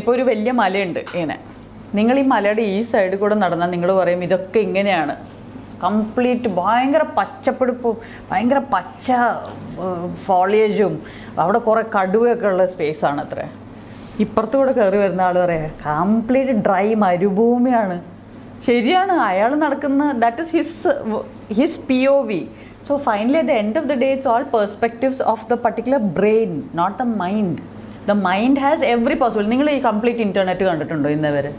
ഇപ്പോൾ ഒരു വലിയ മലയുണ്ട് ഇങ്ങനെ. നിങ്ങൾ ഈ മലയുടെ ഈ സൈഡിൽ കൂടെ നടന്നാൽ നിങ്ങൾ പറയും ഇതൊക്കെ ഇങ്ങനെയാണ്. കംപ്ലീറ്റ് ഭയങ്കര പച്ചപ്പെടുപ്പും ഭയങ്കര പച്ച ഫോളിയേജും അവിടെ കുറേ കടുവയൊക്കെ ഉള്ള സ്പേസാണ് അത്ര. ഇപ്പുറത്ത് കൂടെ കയറി വരുന്ന ആൾ പറയാം കംപ്ലീറ്റ് ഡ്രൈ മരുഭൂമിയാണ്. ശരിയാണ്, അയാൾ നടക്കുന്ന that is his POV. So finally at the end of the day it's all perspectives of the particular brain, not the mind. The mind has every possible. നിങ്ങൾ ഈ കംപ്ലീറ്റ് ഇൻ്റർനെറ്റ് കണ്ടിട്ടുണ്ടോ ഇന്നവരെ?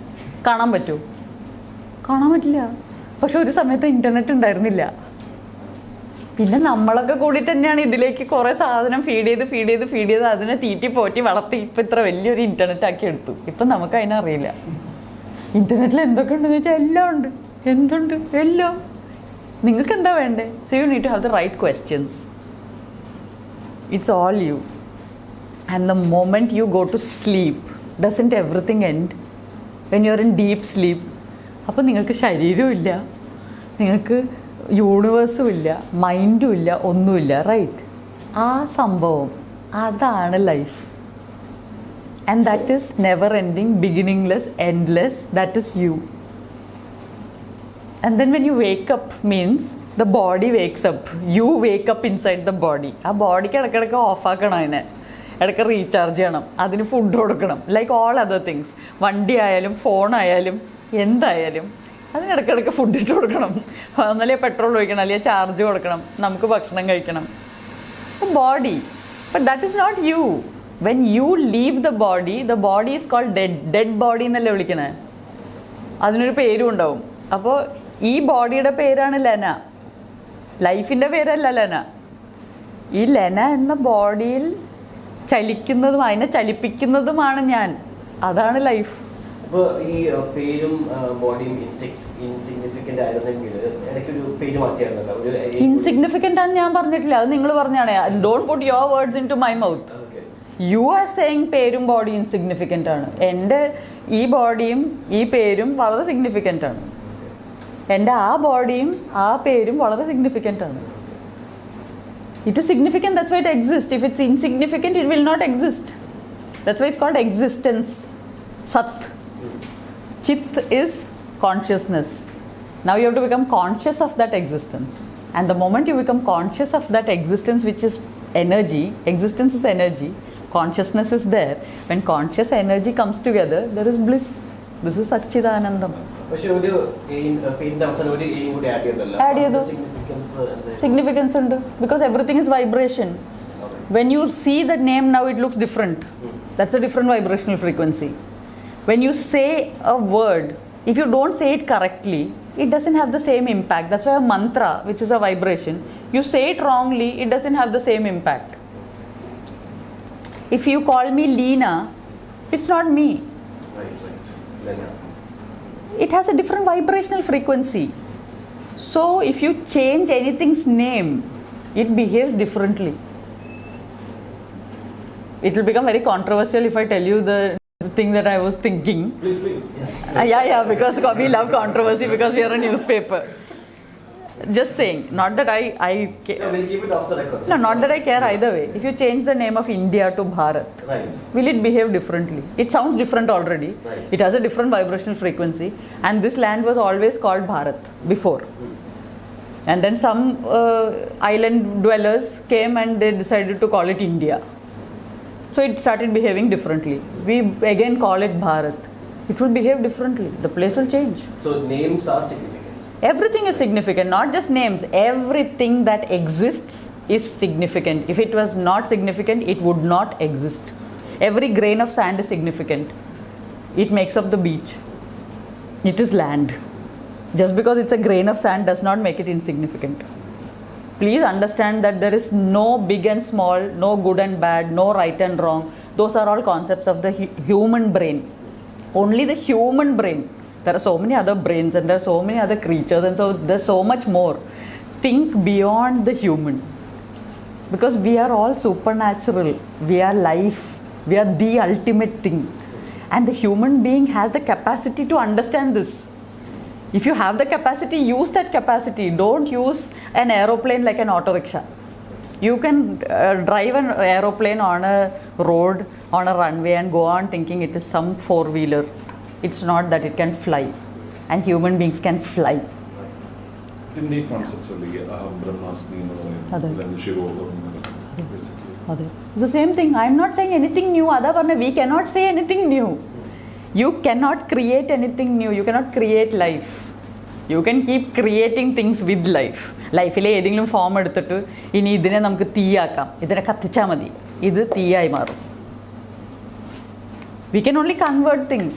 കാണാൻ പറ്റുമോ? കാണാൻ പറ്റില്ല. പക്ഷെ ഒരു സമയത്ത് ഇൻ്റർനെറ്റ് ഉണ്ടായിരുന്നില്ല. പിന്നെ നമ്മളൊക്കെ കൂടി തന്നെയാണ് ഇതിലേക്ക് കുറേ സാധനം ഫീഡ് ചെയ്ത് അതിനെ തീറ്റി പോറ്റി വളർത്തി ഇപ്പം ഇത്ര വലിയൊരു ഇൻ്റർനെറ്റ് ആക്കി എടുത്തു. ഇപ്പം നമുക്ക് അതിനറിയില്ല ഇൻ്റർനെറ്റിൽ എന്തൊക്കെ ഉണ്ടെന്ന് വെച്ചാൽ എല്ലാം ഉണ്ട്. എന്തുണ്ട്? എല്ലാം. നിങ്ങൾക്ക് എന്താ വേണ്ടേ? So you need to have the right questions. It's all you. And the moment you go to sleep doesn't everything end when you are in deep sleep. അപ്പോൾ നിങ്ങൾക്ക് ശരീരവും ഇല്ല, നിങ്ങൾക്ക് യൂണിവേഴ്സും ഇല്ല, മൈൻഡും ഇല്ല, ഒന്നുമില്ല. റൈറ്റ്? ആ സംഭവം അതാണ് life. And that is never ending, beginningless, endless. That is you. And then when you wake up means the body wakes up. You wake up inside the body. ആ ബോഡിക്ക് ഇടയ്ക്കിടയ്ക്ക് ഓഫാക്കണം, അതിനെ ഇടയ്ക്ക് റീചാർജ് ചെയ്യണം, അതിന് ഫുഡ് കൊടുക്കണം. Like all other things. വണ്ടി ആയാലും ഫോണായാലും എന്തായാലും അതിനിടയ്ക്കിടയ്ക്ക് ഫുഡ് ഇട്ട് കൊടുക്കണം. ഒന്നല്ലേ പെട്രോൾ ഒഴിക്കണം, അല്ലെങ്കിൽ ചാർജ് കൊടുക്കണം, നമുക്ക് ഭക്ഷണം കഴിക്കണം. Body. But that is not you. When you leave the body is called dead body എന്നല്ലേ വിളിക്കണേ. അതിനൊരു പേരും ഉണ്ടാവും. അപ്പോൾ ഈ ബോഡിയുടെ പേരാണ് ലെന, ലൈഫിൻ്റെ പേരല്ല ലെന. ഈ ലെന എന്ന ബോഡിയിൽ ചലിക്കുന്നതും അതിനെ ചലിപ്പിക്കുന്നതുമാണ് ഞാൻ. അതാണ് ലൈഫ്. അപ്പോൾ ഈ പേരും ബോഡിയും ഇൻസിഗ്നിഫിക്കൻ്റ് ആയിരുന്നെങ്കിൽ ഇടയ്ക്കൊരു പേര് മാറ്റിയായിരുന്നല്ലോ. ഇൻസിഗ്നിഫിക്കൻ്റ് ആണെന്ന് ഞാൻ പറഞ്ഞിട്ടില്ല, അത് നിങ്ങൾ പറഞ്ഞാണ്. Don't put your words into my mouth. You are saying പേരും ബോഡിയും ഇൻസിഗ്നിഫിക്കൻ്റ് ആണ്. എൻ്റെ ഈ ബോഡിയും ഈ പേരും വളരെ സിഗ്നിഫിക്കൻ്റ് ആണ്. എൻ്റെ ആ ബോഡിയും ആ പേരും വളരെ സിഗ്നിഫിക്കൻ്റ് ആണ്. It is significant, that's why it exist. If it's insignificant it will not exist. That's why it's called existence. Sat. Chit is consciousness. Now you have to become conscious of that existence. And the moment you become conscious of that existence, which is energy, existence is energy, consciousness is there. When conscious energy comes together, there is bliss. This is Satchidanandam. Add ചെയ്തു. Significance ഉണ്ട്. Because everything is vibration. When you see the name now, it looks different. That's a different vibrational frequency. When you say a word, if you don't say it correctly, it doesn't have the same impact. That's why a mantra, which is a vibration, you say it wrongly, it doesn't have the same impact. If you call me Leena, it's not me. Right. Lena. It has a different vibrational frequency. So if you change anything's name, it behaves differently. It will become very controversial if I tell you the thing that I was thinking. Please. Yeah, because we love controversy because we are a newspaper. Just saying, not that I No, we'll keep it off the record. No, not that I care either way. If you change the name of India to Bharat, Right. will it behave differently? It sounds different already. Right. It has a different vibrational frequency, and this land was always called Bharat before. And then some island dwellers came and they decided to call it India. So it started behaving differently. We again call it Bharat. It will behave differently. The place will change. So names are significant. Everything is significant, not just names. Everything that exists is significant. If it was not significant, it would not exist. Every grain of sand is significant. It makes up the beach. It is land. Just because it's a grain of sand does not make it insignificant. Please understand that there is no big and small, no good and bad, no right and wrong. Those are all concepts of the human brain. Only the human brain. There are so many other brains and there are so many other creatures, and so there's so much more. Think beyond the human. Because we are all supernatural. We are life. We are the ultimate thing. And the human being has the capacity to understand this. If you have the capacity, use that capacity. Don't use an aeroplane like an auto rickshaw. You can drive an aeroplane on a road, on a runway, and go on thinking it is some four-wheeler. It's not that it can fly, and human beings can fly. ഇതിന്റെ ഈ concepts അല്ലേ ബ്രഹ്മാസ്മി എന്ന് അതെ. പറയുന്നത് ശിവോഹം basically അതെ, the same thing. I am not saying anything new. അതാ പറഞ്ഞ we cannot say anything new. You cannot create anything new. You cannot create life. You can keep creating things with life. ലൈഫിലെ ഏതെങ്കിലും form എടുത്തിട്ട് ഇനി ഇതിനെ നമുക്ക് തീയാക്കാം, ഇതിനെ കത്തിച്ചാൽ മതി, ഇത് തീയായി മാറും. We can only convert things.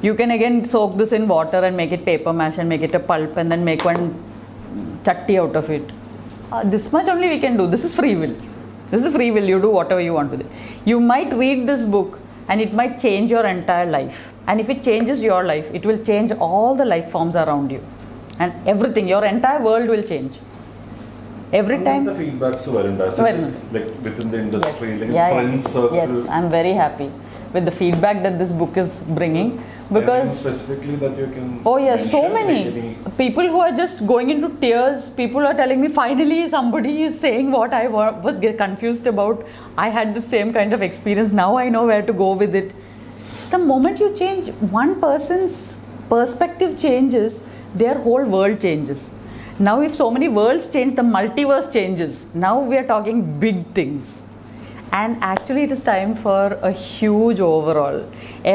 You can again soak this in water and make it paper mash and make it a pulp and then make one chatti out of it. This much only we can do. This is free will. This is free will. You do whatever you want with it. You might read this book and it might change your entire life. And if it changes your life, it will change all the life forms around you. And everything, your entire world will change. Every time. the feedbacks വരുന്നുണ്ട്. like within the industry, Yes. like Yeah, friends yeah. circle. Yes, I'm very happy with the feedback that this book is bringing, because Anything specifically that you can oh yes, so mention, many like any- people who are just going into tears. People are telling me finally somebody is saying what I was confused about. I had the same kind of experience. Now I know where to go with it. The moment you change one person's perspective changes, their whole world changes. Now if so many worlds change, the multiverse changes. Now we are talking big things. And actually it is time for a huge overhaul.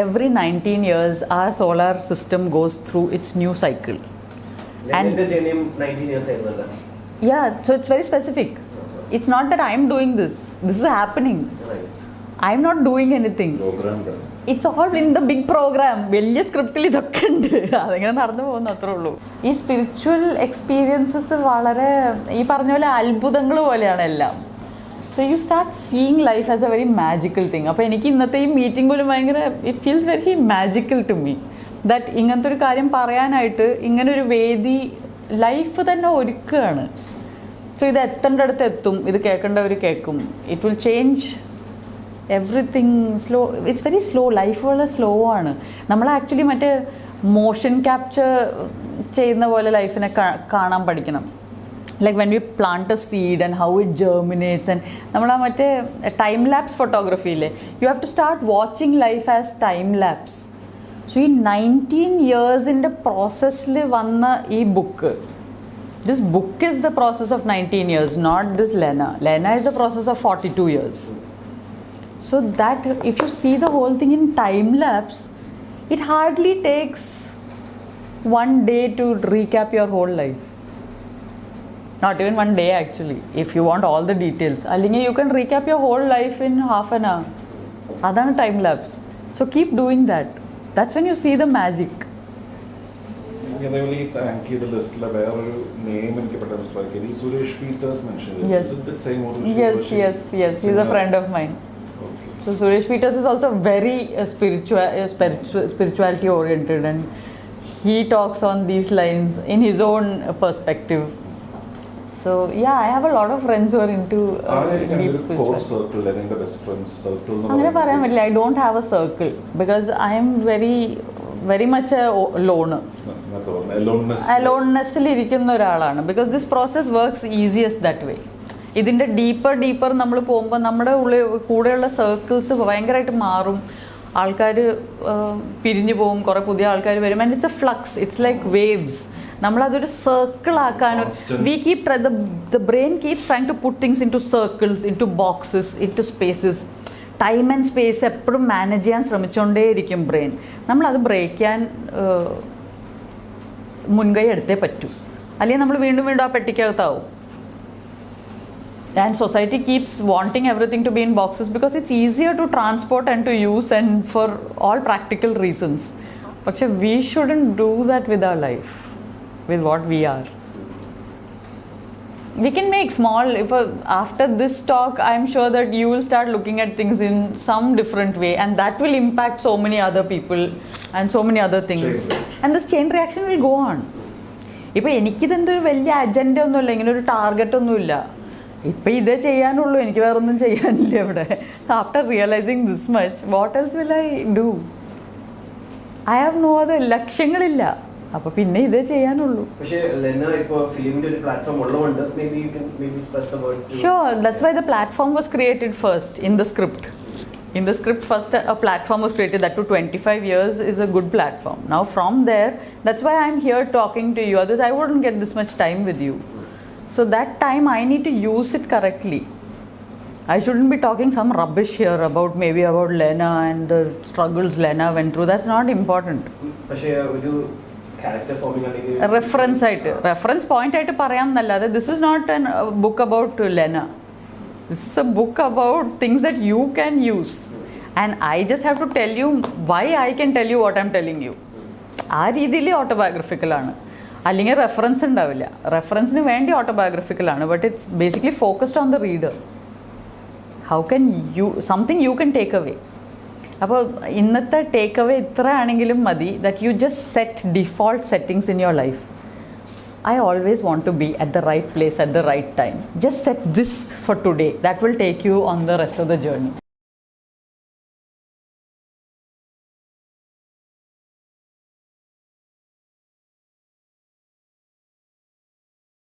Every 19 years our solar system goes through its new cycle. And- എന്റെ ജേർണിയും 19 years ആയിരുന്നല്ലോ. Yeah, so it's very specific. It's not that I am doing this. This is happening. Right. I am not doing anything. programmed ആണ്. It's all in the big programme. വലിയ സ്ക്രിപ്റ്റിൽ ഇതൊക്കെ ഉണ്ട്, അതിങ്ങനെ നടന്നു പോകുന്നു, അത്രേ ഉള്ളൂ. ഈ സ്പിരിച്വൽ എക്സ്പീരിയൻസസ് വളരെ ഈ പറഞ്ഞ പോലെ അത്ഭുതങ്ങൾ പോലെയാണ് എല്ലാം. So you start seeing life as a very magical thing. അപ്പോൾ എനിക്ക് ഇന്നത്തെ ഈ മീറ്റിംഗ് പോലും ഭയങ്കര it feels very magical to me that ഇങ്ങനത്തെ ഒരു കാര്യം പറയാനായിട്ട് ഇങ്ങനൊരു വേദി ലൈഫ് തന്നെ ഒരുക്കുകയാണ്. സോ ഇത് എത്തേണ്ട അടുത്ത് എത്തും, ഇത് കേൾക്കേണ്ടവർ കേൾക്കും. It will change everything. Slow, it's very slow. Life വളരെ സ്ലോ ആണ്. നമ്മൾ ആക്ച്വലി മറ്റേ മോഷൻ ക്യാപ്ചർ ചെയ്യുന്ന പോലെ ലൈഫിനെ കാണാൻ പഠിക്കണം. Like when you plant a seed and how it germinates and നമ്മൾ ആ മറ്റേ ടൈം ലാപ്സ് ഫോട്ടോഗ്രഫിയില്ലേ, you have to start watching life as time lapse. So ഈ 19 ഇയേഴ്സിൻ്റെ പ്രോസസ്സിൽ വന്ന ഈ book, this book is the process of 19 years, not this Lena. Lena is the process of 42 years. So that if you see the whole thing in time lapse, it hardly takes one day to recap your whole life. Not even one day actually, if you want all the details. അല്ലെങ്കിൽ you can recap your whole life in half an hour. അതാണ് time lapse. So keep doing that. That's when you see the magic. അതേപോലെ ഈ thank ചെയ്ത ലിസ്റ്റിലെ വേറൊരു name എനിക്ക് പെട്ടെന്ന് strike ചെയ്തു. സുരേഷ് പീറ്റേഴ്സ് മെൻഷൻ ചെയ്തു. Yes. Is it that same or Yes, yes, yes. He's a friend of mine. Okay. So Suresh Peters is also very spirituality oriented, and he talks on these lines in his own perspective. So yeah, I have a lot of friends who are into ആരായിരിക്കും deep ഒരു core spirituality. Circle അല്ലെങ്കിൽ best friends circle അങ്ങനെ പറയാൻ പറ്റില്ല. I don't have a circle because I am very much a loner. അലോൺനെസ്സിൽ ഇരിക്കുന്ന ഒരാളാണ്. Because this process works easiest that way. ഇതിൻ്റെ deeper നമ്മൾ പോകുമ്പോൾ നമ്മുടെ ഉള്ളിൽ കൂടെയുള്ള സർക്കിൾസ് ഭയങ്കരമായിട്ട് മാറും. ആൾക്കാർ പിരിഞ്ഞു പോകും, കുറേ പുതിയ ആൾക്കാർ വരും. And it's a flux, it's like waves. നമ്മളതൊരു സർക്കിൾ ആക്കാനോ we keep the brain keeps trying to put things into circles, into boxes, into spaces. Time and space എപ്പോഴും മാനേജ് ചെയ്യാൻ ശ്രമിച്ചുകൊണ്ടേയിരിക്കും ബ്രെയിൻ. നമ്മളത് break ചെയ്യാൻ മുൻകൈ എടുത്തേ പറ്റൂ, അല്ലെങ്കിൽ നമ്മൾ വീണ്ടും വീണ്ടും ആ പെട്ടിക്കകത്താവും. And society keeps wanting everything to be in boxes because it's easier to transport and to use and for all practical reasons. പക്ഷെ we shouldn't do that with our life, with what we are. We can make small, after this talk I'm sure that you will start looking at things in some different way, and that will impact so many other people and so many other things. And this chain reaction will go on. ഇപ്പോൾ എനിക്കിതിൻ്റെ ഒരു വലിയ agenda ഒന്നുമില്ല, ഇങ്ങനെ ഒരു target ഒന്നുമില്ല. ഇപ്പം ഇതേ ചെയ്യാനുള്ളൂ, എനിക്ക് വേറൊന്നും ചെയ്യാനില്ല ഇവിടെ. After realising this much, what else will I do? I have no other ലക്ഷ്യങ്ങളില്ല. അപ്പോൾ പിന്നെ ഇതേ ചെയ്യാനുള്ളൂ. പക്ഷേ ലെന ഇപ്പോൾ ഫിലിമിന്റെ ഒരു പ്ലാറ്റ്ഫോം ഉള്ളതുകൊണ്ട് spread the word. Sure, that's why the platform was created first in the script. In the script, first a platform was created, that to 25 years is a good platform. Now from there, that's why I'm here talking to you. Otherwise, I wouldn't get this much time with you. So that time I need to use it correctly. I shouldn't be talking some rubbish here about maybe about Lena and the struggles Lena went through. That's not important. പക്ഷേ ഒരു character forming അല്ലെങ്കിൽ reference point ആയിട്ട് പറയാമെന്നല്ലാതെ this is not an book about Lena. This is a book about things that you can use and I just have to tell you why I can tell you what I am telling you. ആ രീതിയിൽ ഓട്ടോബയോഗ്രഫിക്കലാണ്. അല്ലെങ്കിൽ reference ഉണ്ടാവില്ല. റെഫറൻസിന് വേണ്ടി ഓട്ടോബയോഗ്രഫിക്കലാണ്, but it's basically focused on the reader. How can you something you can take away. അപ്പോൾ ഇന്നത്തെ ടേക്ക് അവേ ഇത്ര ആണെങ്കിലും മതി, that you just set default settings in your life. I always want to be at the right place at the right time. Just set this for today. That will take you on the rest of the journey.